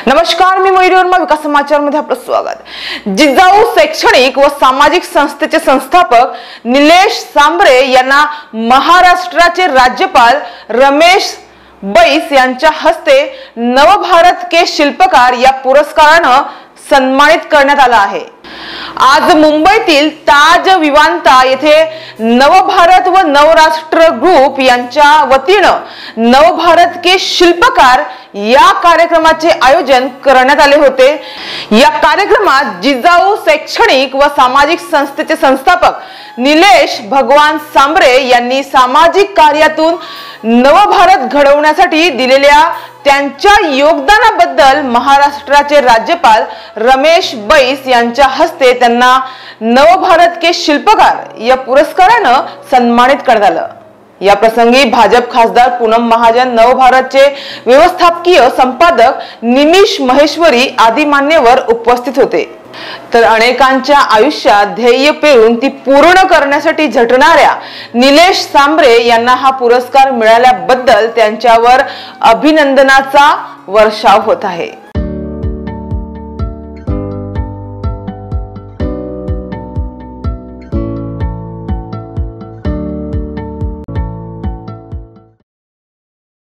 नमस्कार, मी मयुरी वर्मा, विकास समाचार मध्ये आपलं स्वागत। जिजाऊ शैक्षणिक व सामाजिक संस्थेचे संस्थापक निलेश सांबरे यांना महाराष्ट्राचे राज्यपाल रमेश बैस यांच्या हस्ते नवभारत के शिल्पकार या पुरस्काराने सन्मानित करण्यात आला आहे। आज मुंबईतील ताज विमानतळ येथे नवभारत व नवराष्ट्र ग्रुप यांच्या वतीने नवभारत के शिल्पकार या कार्यक्रमाचे आयोजन करण्यात आले होते। या कार्यक्रमात जिजाऊ शैक्षणिक व सामाजिक संस्थेचे संस्थापक निलेश भगवान सांबरे यांनी सामाजिक कार्यातून नवभारत घडवण्यासाठी दिलेल्या त्यांच्या योगदानाबद्दल महाराष्ट्राचे राज्यपाल रमेश बैस यांच्या हस्ते त्यांना नवभारत के शिल्पकार या पुरस्काराने सन्मानित करण्यात आले। या प्रसंगी भाजप खासदार पूनम महाजन, नवभारतचे व्यवस्थापकीय संपादक निमिष महेश्वरी आदी मान्यवर उपस्थित होते। तर अनेकांच्या आयुष्यात ध्येय पेरून ती पूर्ण करण्यासाठी झटणाऱ्या निलेश सांबरे यांना हा पुरस्कार मिळाल्याबद्दल त्यांच्यावर अभिनंदनाचा वर्षाव होत आहे।